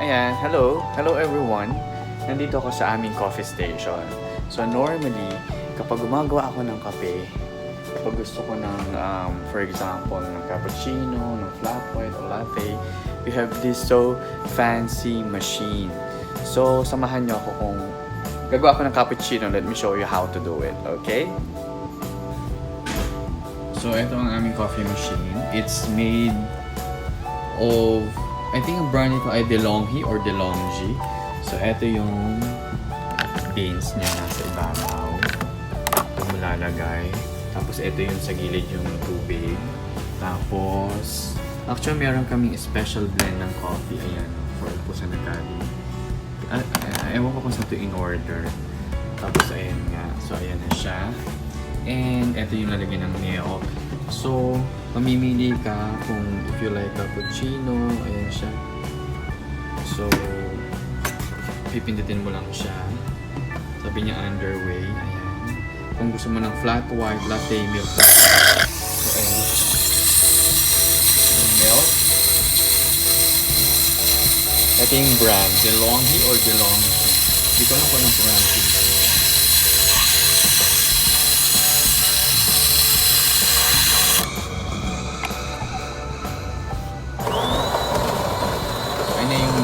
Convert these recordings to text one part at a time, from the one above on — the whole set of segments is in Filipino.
Ayan, hello. Hello everyone. Nandito ako sa aming coffee station. So normally, kapag gumagawa ako ng kape, kapag gusto ko ng, for example, ng cappuccino, ng flat white or latte, we have this so fancy machine. So, samahan nyo ako kung gagawa ako ng cappuccino. Let me show you how to do it, okay? So, ito ang aming coffee machine. It's made of, I think ang brand nito ay Delonghi or Delonghi. So, ito yung beans niya nasa ibabaw. Ito mo lalagay. Tapos, ito yung sa gilid yung tubig. Tapos, actually, meron kaming special blend ng coffee. Ayan, for po sa nagkali. Ewan ko kung saan ito in order. Tapos, ayan nga. So, ayan na siya. And, ito yung lalagyan ng milk. So, mamimili ka kung if you like cappuccino, ayan siya. So, pipindutin mo lang siya. Sabi niya underway, ayan. Kung gusto mo ng flat white, latte, milk. So, ayan. Yung milk. Ito yung brand, Delonghi or Delonghi. Hindi ko alam kung anong brand.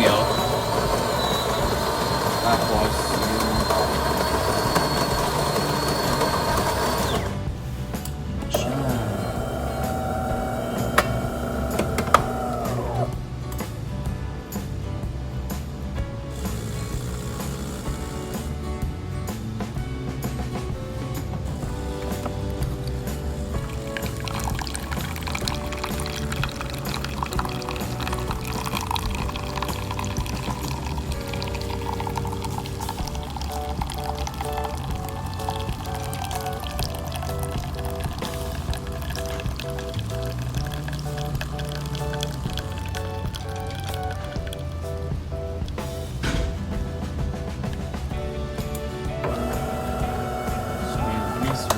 Milk. Tapos,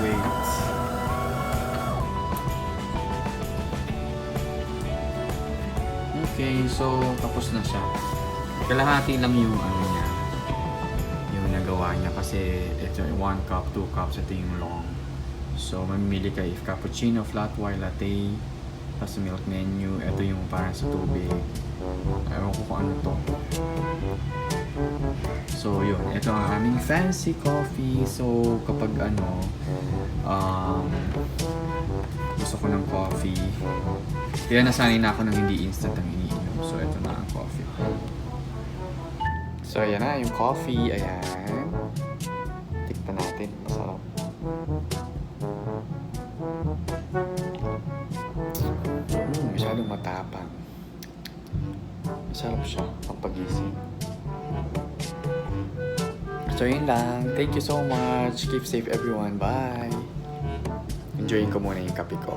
wait. Okay, so tapos na siya. Kalahati lang yung ano niya. Yung nagawa niya kasi ito 1 cup, 2 cups ito yung long. So mamimili ka if cappuccino, flat white, latte, tapos milk menu. Ito yung parang sa tubig. Ewan ko kung ano to. So yun, ito ang aming fancy coffee. So kapag gusto ko ng coffee, kaya nasanay na ako ng hindi instant ang iniinom. So ito na ang coffee. So ayan na yung coffee. Ayan, tikpan natin. Masarap. Masyadong matapang. Masarap siya pampagising. So yun lang. Thank you so much. Keep safe everyone. Bye. Enjoyin ko muna yung kape ko.